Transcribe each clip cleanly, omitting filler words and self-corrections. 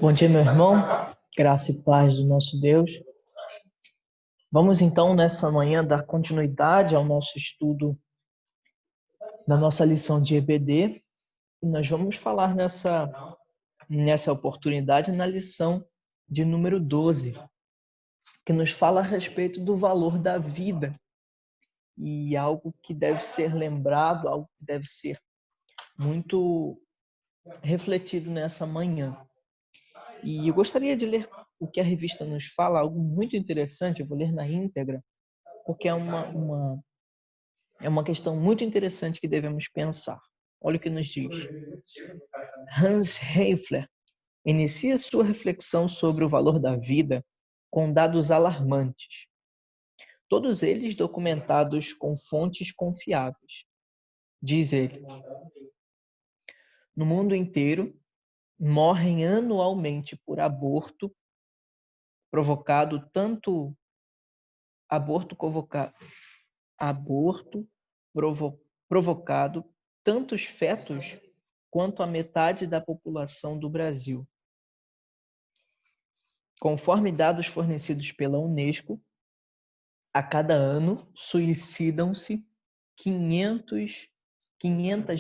Bom dia, meu irmão. Graça e paz do nosso Deus. Vamos então, nessa manhã, dar continuidade ao nosso estudo da nossa lição de EBD. E nós vamos falar nessa oportunidade na lição de número 12, que nos fala a respeito do valor da vida. E algo que deve ser lembrado, algo que deve ser muito refletido nessa manhã. E eu gostaria de ler o que a revista nos fala, algo muito interessante. Eu vou ler na íntegra, porque é uma questão muito interessante que devemos pensar. Olha o que nos diz. Hans Heifler inicia sua reflexão sobre o valor da vida com dados alarmantes, todos eles documentados com fontes confiáveis. Diz ele: no mundo inteiro, morrem anualmente por provocado tanto aborto provocado tantos fetos quanto a metade da população do Brasil. Conforme dados fornecidos pela Unesco, a cada ano suicidam-se 500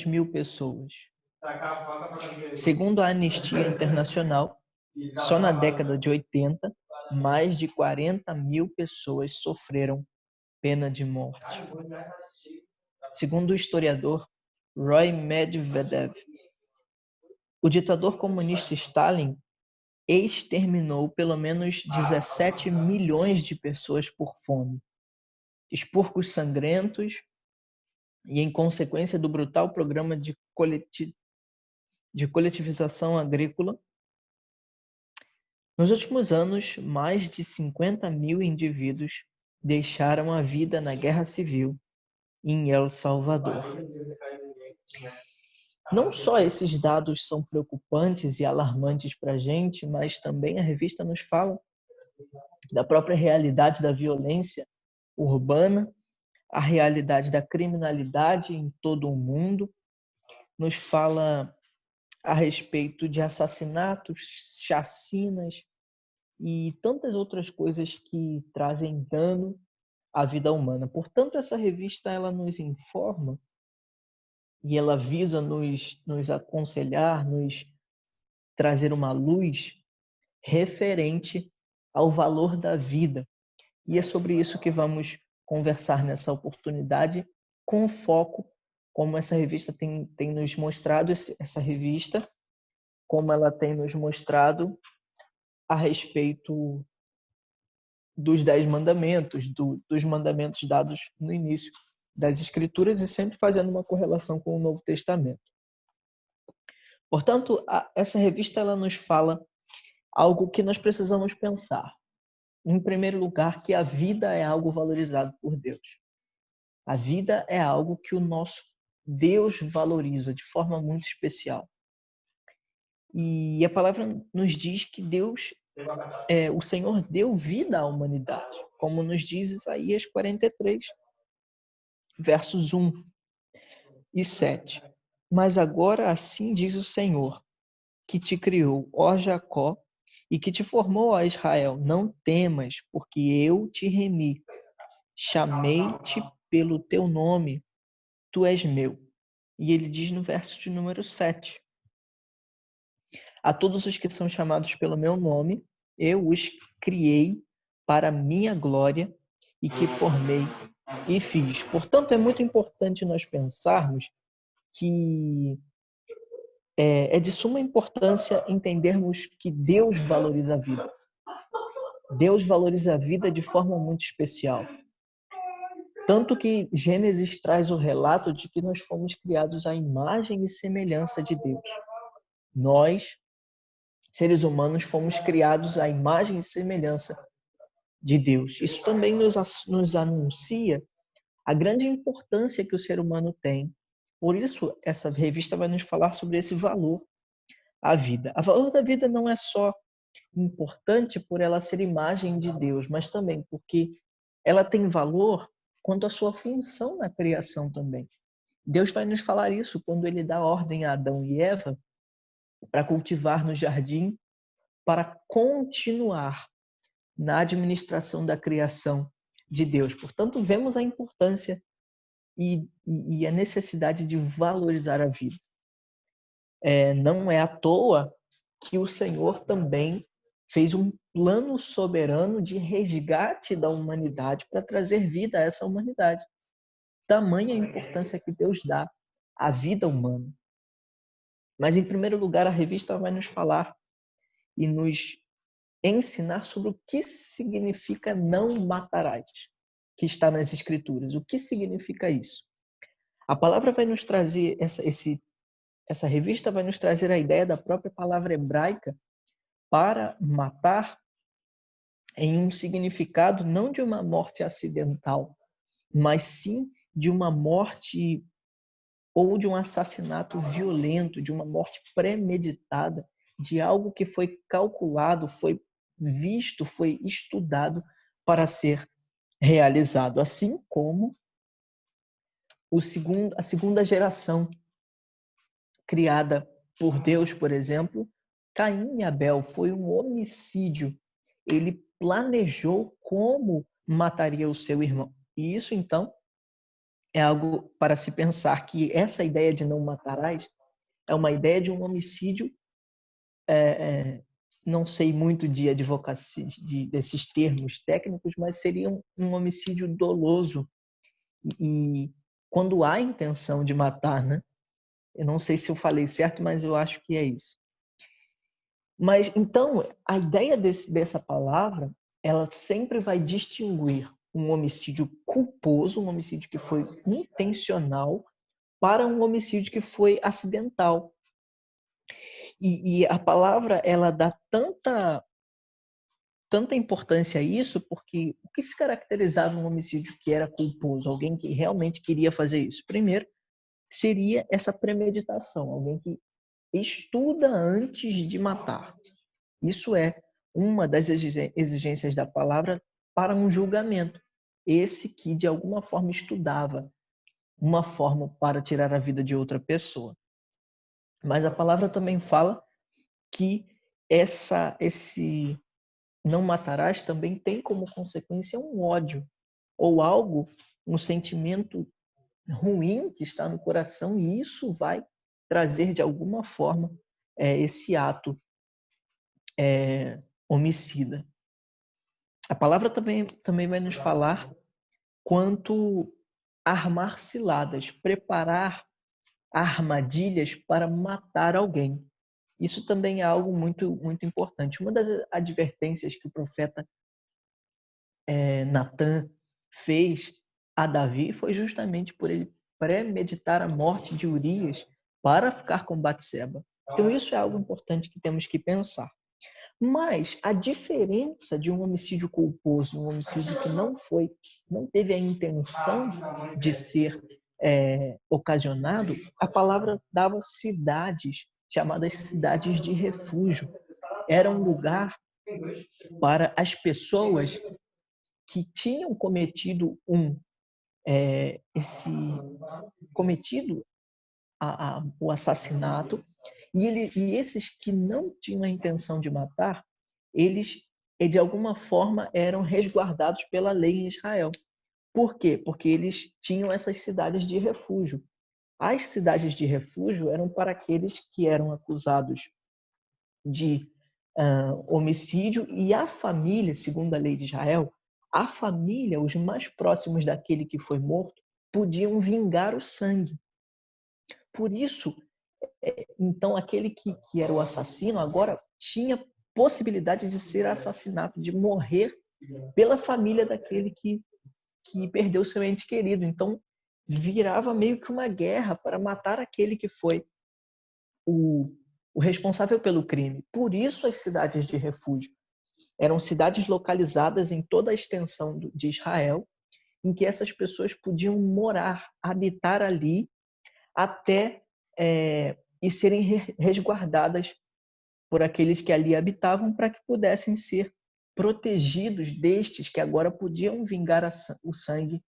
mil pessoas. Segundo a Anistia Internacional, só na década de 80, mais de 40 mil pessoas sofreram pena de morte. Segundo o historiador Roy Medvedev, o ditador comunista Stalin exterminou pelo menos 17 milhões de pessoas por fome, expurgos sangrentos e em consequência do brutal programa de coletivização agrícola. Nos últimos anos, mais de 50 mil indivíduos deixaram a vida na guerra civil em El Salvador. Não só esses dados são preocupantes e alarmantes para a gente, mas também a revista nos fala da própria realidade da violência urbana, a realidade da criminalidade em todo o mundo, nos fala a respeito de assassinatos, chacinas e tantas outras coisas que trazem dano à vida humana. Portanto, essa revista ela nos informa e ela visa nos aconselhar, nos trazer uma luz referente ao valor da vida. E é sobre isso que vamos conversar nessa oportunidade, com foco, como essa revista tem nos mostrado, essa revista, como ela tem nos mostrado a respeito dos 10 mandamentos, dos mandamentos dados no início das Escrituras e sempre fazendo uma correlação com o Novo Testamento. Portanto, essa revista ela nos fala algo que nós precisamos pensar. Em primeiro lugar, que a vida é algo valorizado por Deus. A vida é algo que o nosso Deus valoriza de forma muito especial. E a palavra nos diz que o Senhor deu vida à humanidade, como nos diz Isaías 43, versos 1 e 7. Mas agora assim diz o Senhor, que te criou, ó Jacó, e que te formou, ó Israel, não temas, porque eu te remi. Chamei-te pelo teu nome, tu és meu. E ele diz no verso de número 7. A todos os que são chamados pelo meu nome, eu os criei para minha glória e que formei e fiz. Portanto, é muito importante nós pensarmos que é de suma importância entendermos que Deus valoriza a vida. Deus valoriza a vida de forma muito especial. Tanto que Gênesis traz o relato de que nós fomos criados à imagem e semelhança de Deus. Nós, seres humanos, fomos criados à imagem e semelhança de Deus. Isso também nos anuncia a grande importância que o ser humano tem. Por isso, essa revista vai nos falar sobre esse valor à vida. O valor da vida não é só importante por ela ser imagem de Deus, mas também porque ela tem valor quanto à sua função na criação também. Deus vai nos falar isso quando ele dá ordem a Adão e Eva para cultivar no jardim, para continuar na administração da criação de Deus. Portanto, vemos a importância e a necessidade de valorizar a vida. Não é à toa que o Senhor também fez um plano soberano de resgate da humanidade para trazer vida a essa humanidade. Tamanha a importância que Deus dá à vida humana. Mas, em primeiro lugar, a revista vai nos falar e nos ensinar sobre o que significa não matarás, que está nas Escrituras. O que significa isso? A palavra vai nos trazer, essa revista vai nos trazer a ideia da própria palavra hebraica para matar em um significado não de uma morte acidental, mas sim de uma morte ou de um assassinato violento, de uma morte premeditada, de algo que foi calculado, foi visto, foi estudado para ser realizado. Assim como a segunda geração criada por Deus, por exemplo, Caim e Abel, foi um homicídio. Ele planejou como mataria o seu irmão. E isso, então, é algo para se pensar, que essa ideia de não matarás é uma ideia de um homicídio, não sei muito de advocacia, desses termos técnicos, mas seria um homicídio doloso. E quando há intenção de matar, né? Eu não sei se eu falei certo, mas eu acho que é isso. Mas, então, a ideia dessa palavra, ela sempre vai distinguir um homicídio culposo, um homicídio que foi intencional, para um homicídio que foi acidental. E a palavra, ela dá tanta importância a isso, porque o que se caracterizava um homicídio que era culposo? Alguém que realmente queria fazer isso. Primeiro, seria essa premeditação, alguém que estuda antes de matar. Isso é uma das exigências da palavra para um julgamento. Esse que, de alguma forma, estudava uma forma para tirar a vida de outra pessoa. Mas a palavra também fala que esse não matarás também tem como consequência um ódio ou algo, um sentimento ruim que está no coração, e isso vai trazer de alguma forma esse ato homicida. A palavra também vai nos falar quanto armar ciladas, preparar armadilhas para matar alguém. Isso também é algo muito, muito importante. Uma das advertências que o profeta Natan fez a Davi foi justamente por ele premeditar a morte de Urias para ficar com Batseba. Então isso é algo importante que temos que pensar. Mas a diferença de um homicídio culposo, um homicídio que não teve a intenção de ser ocasionado, a palavra dava cidades, chamadas cidades de refúgio. Era um lugar para as pessoas que tinham cometido o assassinato, e esses que não tinham a intenção de matar, eles de alguma forma eram resguardados pela lei em Israel. Por quê? Porque eles tinham essas cidades de refúgio. As cidades de refúgio eram para aqueles que eram acusados de homicídio, e a família, segundo a lei de Israel, a família, os mais próximos daquele que foi morto, podiam vingar o sangue. Por isso, então, aquele que era o assassino agora tinha possibilidade de ser assassinado, de morrer pela família daquele que perdeu seu ente querido. Então, virava meio que uma guerra para matar aquele que foi o responsável pelo crime. Por isso, as cidades de refúgio eram cidades localizadas em toda a extensão de Israel, em que essas pessoas podiam morar, habitar ali, até e serem resguardadas por aqueles que ali habitavam, para que pudessem ser protegidos destes que agora podiam vingar o sangue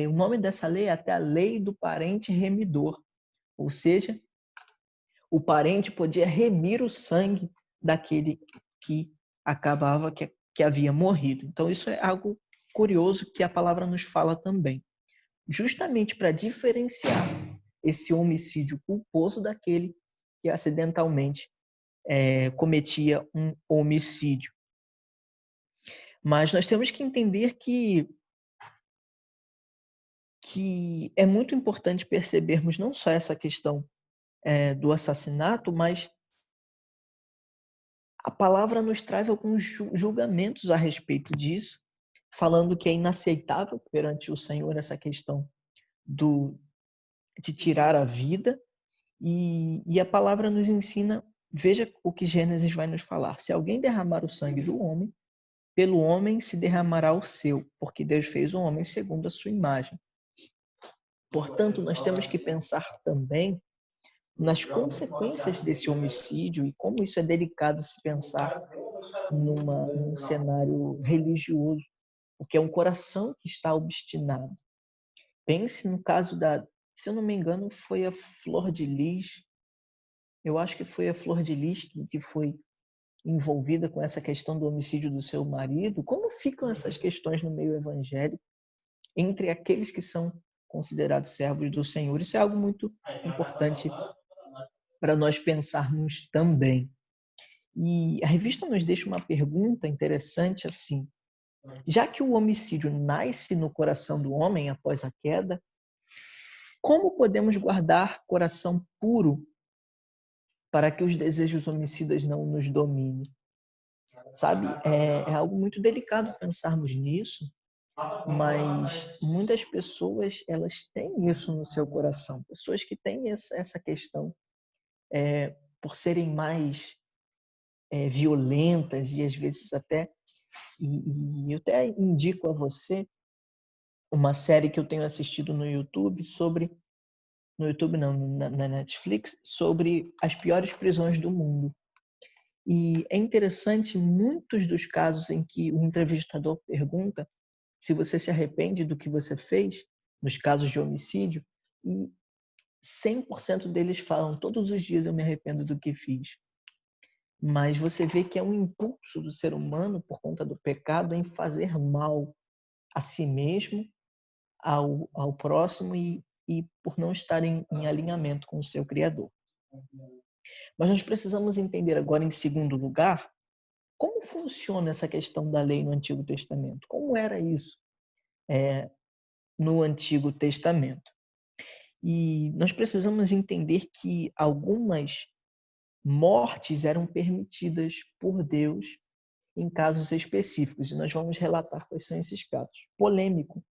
o nome dessa lei é até a lei do parente remidor, ou seja, o parente podia remir o sangue daquele que acabava, que havia morrido. Então, isso é algo curioso que a palavra nos fala também. Justamente para diferenciar esse homicídio culposo daquele que acidentalmente cometia um homicídio. Mas nós temos que entender que é muito importante percebermos não só essa questão do assassinato, mas a palavra nos traz alguns julgamentos a respeito disso, falando que é inaceitável perante o Senhor essa questão de tirar a vida, e a palavra nos ensina, veja o que Gênesis vai nos falar: se alguém derramar o sangue do homem, pelo homem se derramará o seu, porque Deus fez o homem segundo a sua imagem. Portanto, nós temos que pensar também nas consequências desse homicídio e como isso é delicado se pensar num cenário religioso, porque é um coração que está obstinado. Pense no caso se eu não me engano, foi a Flor de Lis, eu acho que foi a Flor de Lis que foi envolvida com essa questão do homicídio do seu marido. Como ficam essas questões no meio evangélico entre aqueles que são considerados servos do Senhor? Isso é algo muito importante para nós pensarmos também. E a revista nos deixa uma pergunta interessante assim: já que o homicídio nasce no coração do homem após a queda, como podemos guardar coração puro para que os desejos homicidas não nos dominem? Sabe, é algo muito delicado pensarmos nisso, mas muitas pessoas, elas têm isso no seu coração. Pessoas que têm essa questão, por serem mais violentas e às vezes até... E eu até indico a você uma série que eu tenho assistido no YouTube no YouTube não, na Netflix, sobre as piores prisões do mundo. E é interessante muitos dos casos em que o entrevistador pergunta se você se arrepende do que você fez, nos casos de homicídio, e 100% deles falam: todos os dias eu me arrependo do que fiz. Mas você vê que é um impulso do ser humano, por conta do pecado, em fazer mal a si mesmo, ao próximo e por não estar em alinhamento com o seu Criador. Mas nós precisamos entender agora, em segundo lugar, como funciona essa questão da lei no Antigo Testamento. Como era isso no Antigo Testamento? E nós precisamos entender que algumas mortes eram permitidas por Deus em casos específicos, e nós vamos relatar quais são esses casos. Polêmico.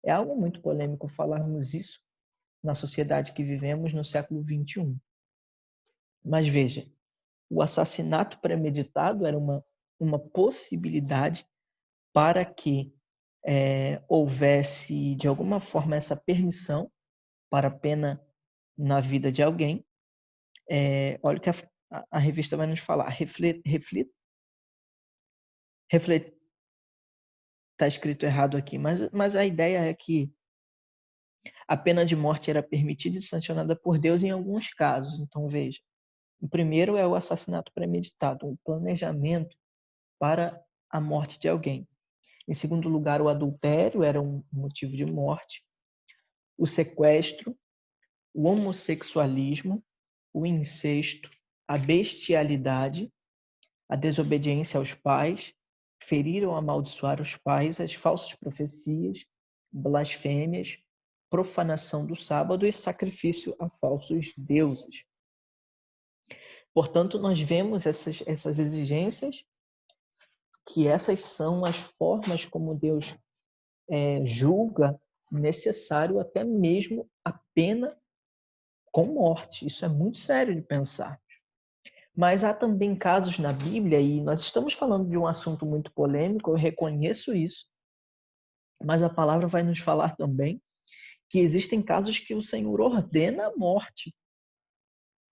É algo muito polêmico falarmos isso na sociedade que vivemos no século XXI. Mas veja, o assassinato premeditado era uma possibilidade para que houvesse, de alguma forma, essa permissão para a pena na vida de alguém. Olha o que a revista vai nos falar. Reflita. Está escrito errado aqui, mas a ideia é que a pena de morte era permitida e sancionada por Deus em alguns casos. Então, veja, o primeiro é o assassinato premeditado, o planejamento para a morte de alguém. Em segundo lugar, o adultério era um motivo de morte, o sequestro, o homossexualismo, o incesto, a bestialidade, a desobediência aos pais, ferir ou amaldiçoar os pais, as falsas profecias, blasfêmias, profanação do sábado e sacrifício a falsos deuses. Portanto, nós vemos essas exigências, que essas são as formas como Deus julga necessário até mesmo a pena com morte. Isso é muito sério de pensar. Mas há também casos na Bíblia, e nós estamos falando de um assunto muito polêmico, eu reconheço isso, mas a palavra vai nos falar também que existem casos que o Senhor ordena a morte,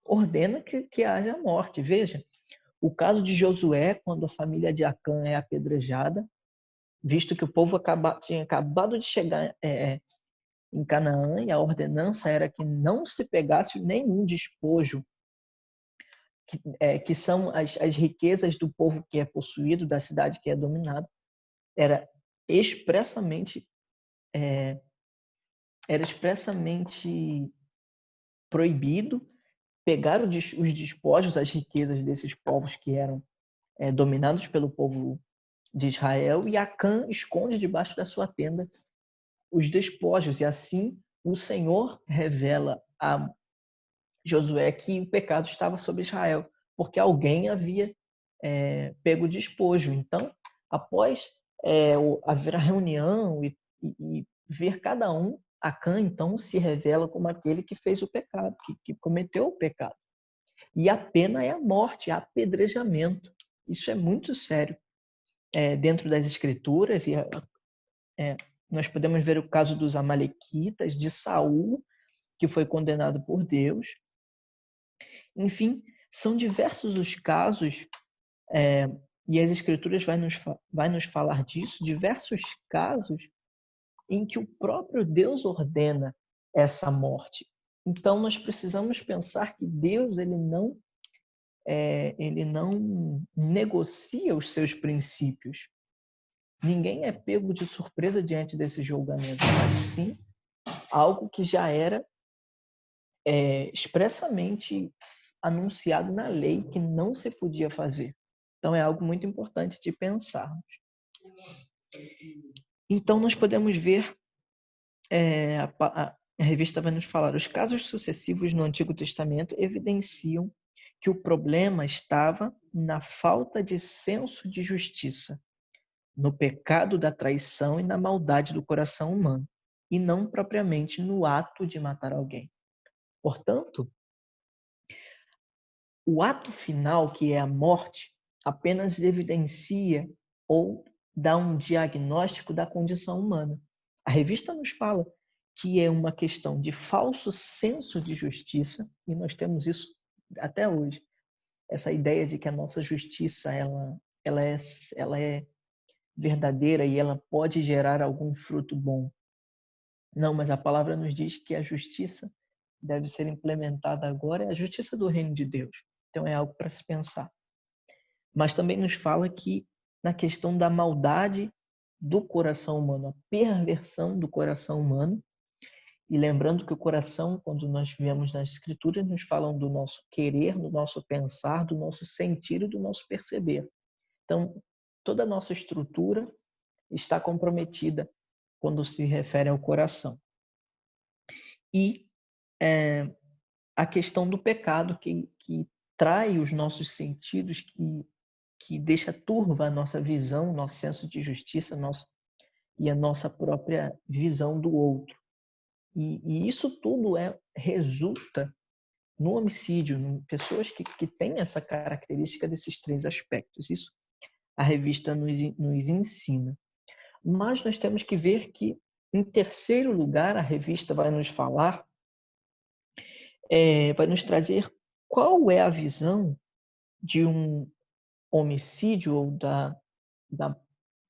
ordena que haja morte. Veja, o caso de Josué, quando a família de Acã é apedrejada, visto que o povo tinha acabado de chegar em Canaã e a ordenança era que não se pegasse nenhum despojo, que são as riquezas do povo que é possuído, da cidade que é dominada, era expressamente proibido pegar os despojos, as riquezas desses povos que eram dominados pelo povo de Israel, e Acã esconde debaixo da sua tenda os despojos, e assim o Senhor revela a Josué que o pecado estava sobre Israel, porque alguém havia pego o despojo. Então, após haver a reunião e ver cada um, Acã então se revela como aquele que fez o pecado, que cometeu o pecado. E a pena é a morte, apedrejamento. Isso é muito sério dentro das escrituras, e nós podemos ver o caso dos amalequitas, de Saul, que foi condenado por Deus. Enfim, são diversos os casos, e as escrituras vai nos falar disso, diversos casos em que o próprio Deus ordena essa morte. Então, nós precisamos pensar que Deus ele não negocia os seus princípios. Ninguém é pego de surpresa diante desse julgamento, mas sim algo que já era expressamente anunciado na lei que não se podia fazer. Então, é algo muito importante de pensarmos. Então, nós podemos ver, a revista vai nos falar, os casos sucessivos no Antigo Testamento evidenciam que o problema estava na falta de senso de justiça, no pecado da traição e na maldade do coração humano, e não propriamente no ato de matar alguém. Portanto, o ato final, que é a morte, apenas evidencia ou dá um diagnóstico da condição humana. A revista nos fala que é uma questão de falso senso de justiça, e nós temos isso até hoje. Essa ideia de que a nossa justiça ela é verdadeira e ela pode gerar algum fruto bom. Não, mas a palavra nos diz que a justiça deve ser implementada agora, é a justiça do reino de Deus. Então é algo para se pensar. Mas também nos fala que na questão da maldade do coração humano, a perversão do coração humano, e lembrando que o coração, quando nós vemos nas escrituras, nos falam do nosso querer, do nosso pensar, do nosso sentir e do nosso perceber. Então, toda a nossa estrutura está comprometida quando se refere ao coração. E a questão do pecado que trai os nossos sentidos, que deixa turva a nossa visão, nosso senso de justiça, e a nossa própria visão do outro. E isso tudo resulta no homicídio, em pessoas que têm essa característica desses três aspectos. Isso a revista nos ensina. Mas nós temos que ver que, em terceiro lugar, a revista vai nos falar, vai nos trazer qual é a visão de um homicídio ou da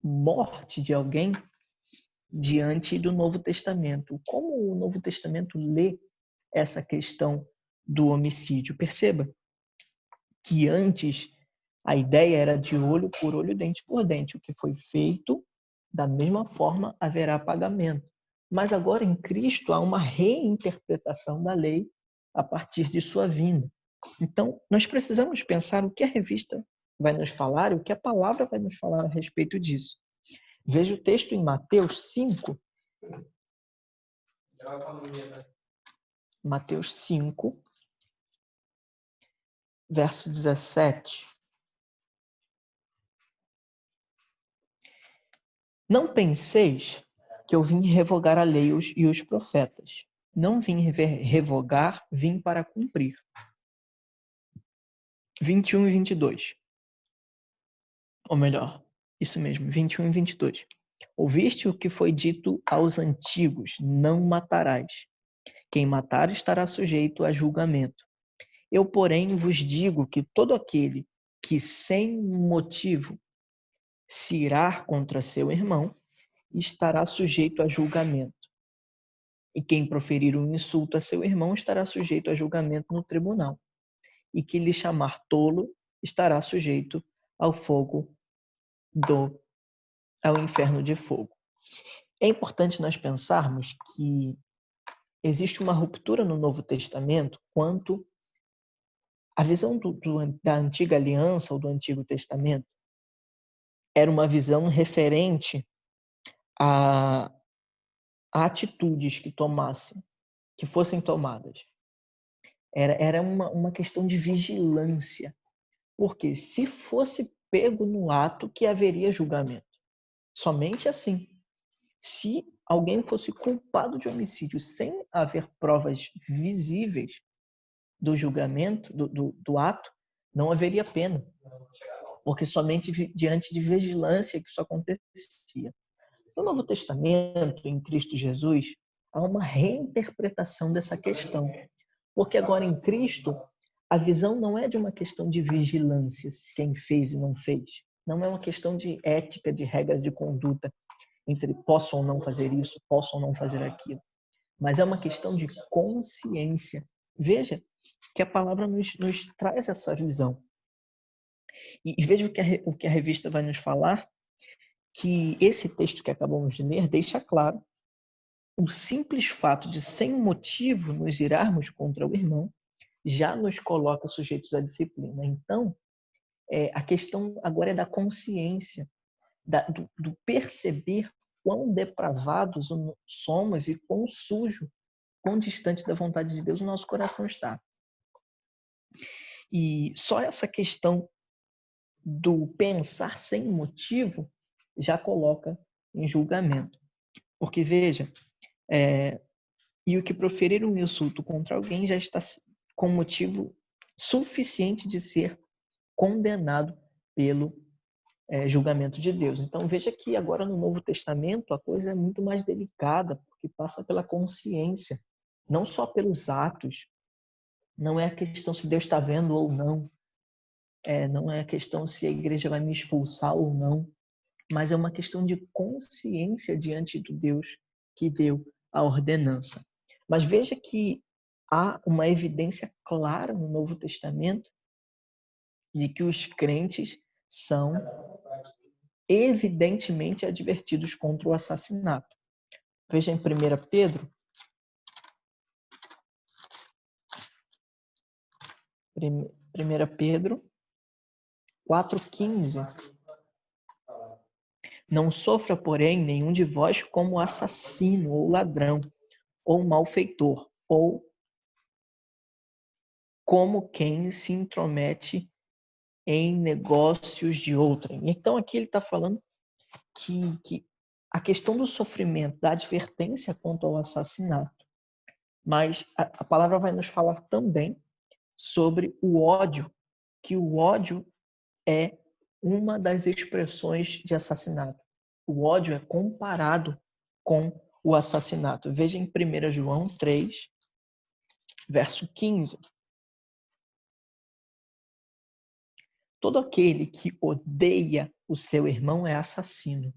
morte de alguém diante do Novo Testamento. Como o Novo Testamento lê essa questão do homicídio? Perceba que antes a ideia era de olho por olho, dente por dente. O que foi feito, da mesma forma haverá pagamento. Mas agora em Cristo há uma reinterpretação da lei a partir de sua vinda. Então, nós precisamos pensar o que a revista vai nos falar e o que a palavra vai nos falar a respeito disso. Veja o texto em Mateus 5. Mateus 5, verso 17. Não penseis que eu vim revogar a lei e os profetas. Não vim revogar, vim para cumprir. 21 e 22. Ou melhor, isso mesmo, 21 e 22. Ouviste o que foi dito aos antigos, não matarás. Quem matar estará sujeito a julgamento. Eu, porém, vos digo que todo aquele que sem motivo se irar contra seu irmão estará sujeito a julgamento. E quem proferir um insulto a seu irmão estará sujeito a julgamento no tribunal. E quem lhe chamar tolo estará sujeito ao fogo ao inferno de fogo. É importante nós pensarmos que existe uma ruptura no Novo Testamento quanto à visão da antiga aliança ou do Antigo Testamento. Era uma visão referente a atitudes que fossem tomadas. Era uma questão de vigilância, porque se fosse pego no ato que haveria julgamento. Somente assim. Se alguém fosse culpado de homicídio sem haver provas visíveis do julgamento, do ato, não haveria pena, porque somente diante de vigilância que isso acontecia. No Novo Testamento, em Cristo Jesus, há uma reinterpretação dessa questão. Porque agora em Cristo, a visão não é de uma questão de vigilância, quem fez e não fez. Não é uma questão de ética, de regra de conduta, entre posso ou não fazer isso, posso ou não fazer aquilo. Mas é uma questão de consciência. Veja que a palavra nos traz essa visão. E veja o que a revista vai nos falar, que esse texto que acabamos de ler deixa claro o simples fato de, sem motivo, nos irarmos contra o irmão, já nos coloca sujeitos à disciplina. Então, a questão agora é da consciência, do perceber quão depravados somos e quão sujo, quão distante da vontade de Deus o nosso coração está. E só essa questão do pensar sem motivo já coloca em julgamento. Porque, veja, e o que proferir um insulto contra alguém já está com motivo suficiente de ser condenado pelo julgamento de Deus. Então, veja que agora no Novo Testamento a coisa é muito mais delicada, porque passa pela consciência, não só pelos atos. Não é a questão se Deus está vendo ou não. Não é a questão se a igreja vai me expulsar ou não. Mas é uma questão de consciência diante do Deus que deu a ordenança. Mas veja que há uma evidência clara no Novo Testamento de que os crentes são evidentemente advertidos contra o assassinato. Veja em 1 Pedro, 1 Pedro 4,15. Não sofra, porém, nenhum de vós como assassino ou ladrão, ou malfeitor, ou como quem se intromete em negócios de outrem. Então, aqui ele está falando que a questão do sofrimento, da advertência quanto ao assassinato, mas a palavra vai nos falar também sobre o ódio, que o ódio é uma das expressões de assassinato. O ódio é comparado com o assassinato. Veja em 1 João 3, verso 15. Todo aquele que odeia o seu irmão é assassino.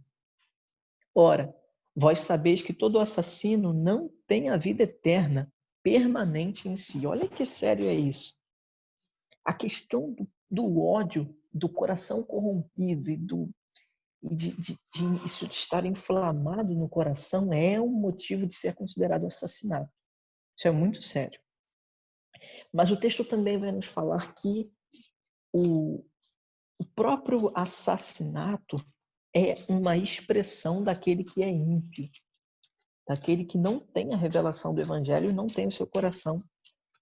Ora, vós sabeis que todo assassino não tem a vida eterna permanente em si. Olha que sério é isso. A questão do ódio, do coração corrompido e de isso de estar inflamado no coração é um motivo de ser considerado assassinato. Isso é muito sério. Mas o texto também vai nos falar que o próprio assassinato é uma expressão daquele que é ímpio, daquele que não tem a revelação do Evangelho e não tem o seu coração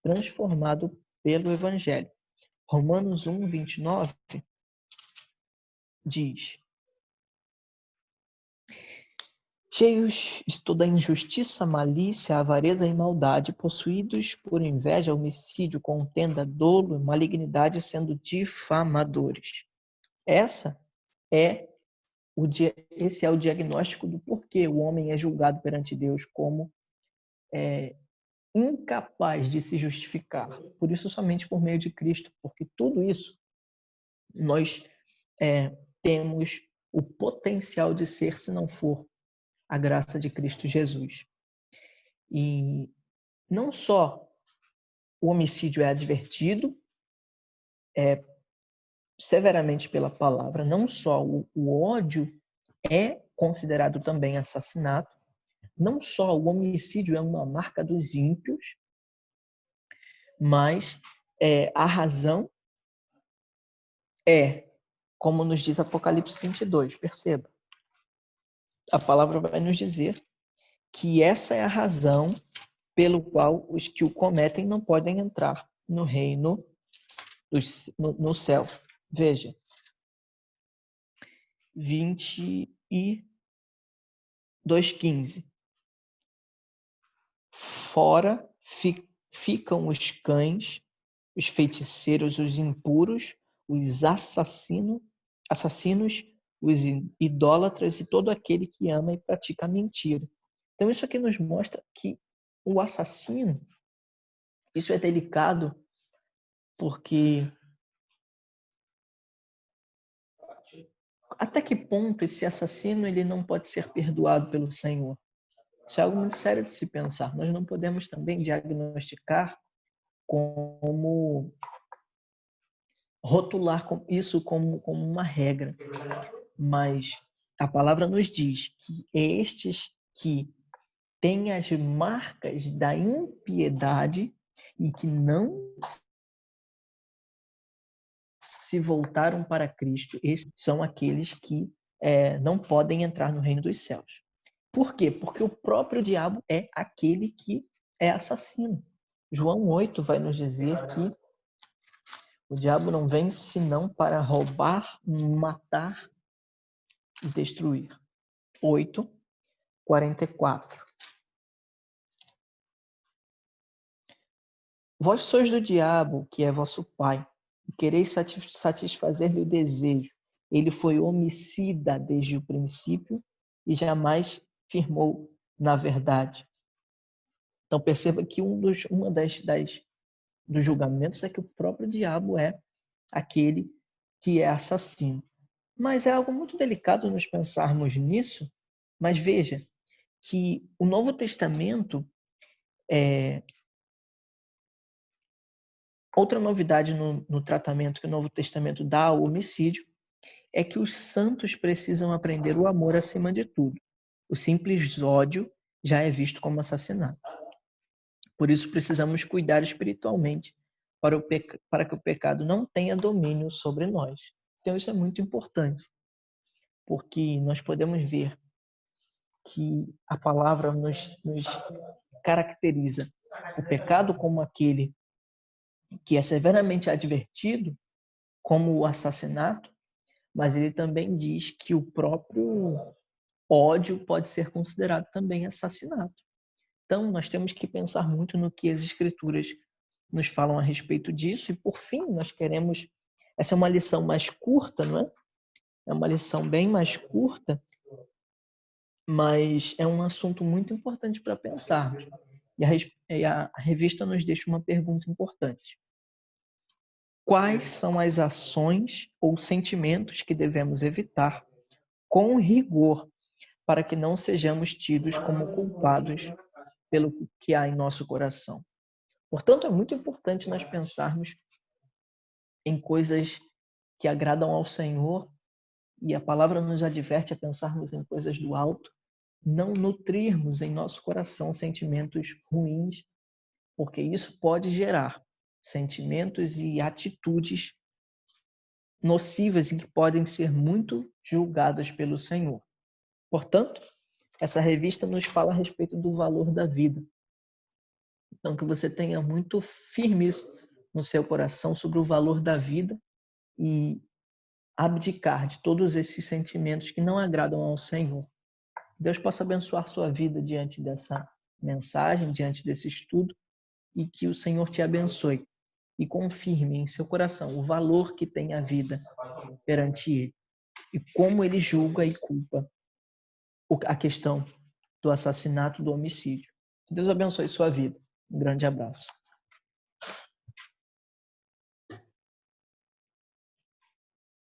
transformado pelo Evangelho. Romanos 1, 29 diz: cheios de toda injustiça, malícia, avareza e maldade, possuídos por inveja, homicídio, contenda, dolo, malignidade, sendo difamadores. Esse é o diagnóstico do porquê o homem é julgado perante Deus como incapaz de se justificar. Por isso, somente por meio de Cristo, porque tudo isso nós temos o potencial de ser se não for a graça de Cristo Jesus. E não só o homicídio é advertido severamente pela palavra, não só o ódio é considerado também assassinato, não só o homicídio é uma marca dos ímpios, mas a razão é, como nos diz Apocalipse 22, perceba, a palavra vai nos dizer que essa é a razão pelo qual os que o cometem não podem entrar no reino no céu. Veja, 22:15. Fora ficam os cães, os feiticeiros, os impuros, os assassinos, os idólatras e todo aquele que ama e pratica a mentira. Então isso aqui nos mostra que o assassino, isso é delicado porque até que ponto esse assassino ele não pode ser perdoado pelo Senhor? Isso é algo muito sério de se pensar. Nós não podemos também diagnosticar como rotular isso como uma regra, mas a palavra nos diz que estes que têm as marcas da impiedade e que não se voltaram para Cristo, esses são aqueles que não podem entrar no reino dos céus. Por quê? Porque o próprio diabo é aquele que é assassino. João 8 vai nos dizer que o diabo não vem senão para roubar, matar e destruir. 8:44. Vós sois do diabo, que é vosso pai, e quereis satisfazer-lhe o desejo. Ele foi homicida desde o princípio e jamais firmou na verdade. Então perceba que dos julgamentos é que o próprio diabo é aquele que é assassino. Mas é algo muito delicado nós pensarmos nisso, mas veja que o Novo Testamento, outra novidade no tratamento que o Novo Testamento dá ao homicídio é que os santos precisam aprender o amor acima de tudo. O simples ódio já é visto como assassinato. Por isso precisamos cuidar espiritualmente para que o pecado não tenha domínio sobre nós. Então isso é muito importante, porque nós podemos ver que a palavra nos caracteriza o pecado como aquele que é severamente advertido, como o assassinato, mas ele também diz que o próprio ódio pode ser considerado também assassinato. Então, nós temos que pensar muito no que as Escrituras nos falam a respeito disso. E, por fim, nós queremos... Essa é uma lição mais curta, não é? É uma lição bem mais curta, mas é um assunto muito importante para pensarmos. E a revista nos deixa uma pergunta importante. Quais são as ações ou sentimentos que devemos evitar com rigor para que não sejamos tidos como culpados pelo que há em nosso coração? Portanto, é muito importante nós pensarmos em coisas que agradam ao Senhor, e a palavra nos adverte a pensarmos em coisas do alto, não nutrirmos em nosso coração sentimentos ruins, porque isso pode gerar sentimentos e atitudes nocivas e que podem ser muito julgadas pelo Senhor. Portanto, essa revista nos fala a respeito do valor da vida. Então, que você tenha muito firme isso no seu coração sobre o valor da vida e abdicar de todos esses sentimentos que não agradam ao Senhor. Deus possa abençoar sua vida diante dessa mensagem, diante desse estudo, e que o Senhor te abençoe e confirme em seu coração o valor que tem a vida perante Ele e como Ele julga e culpa a questão do assassinato, do homicídio. Deus abençoe sua vida. Um grande abraço.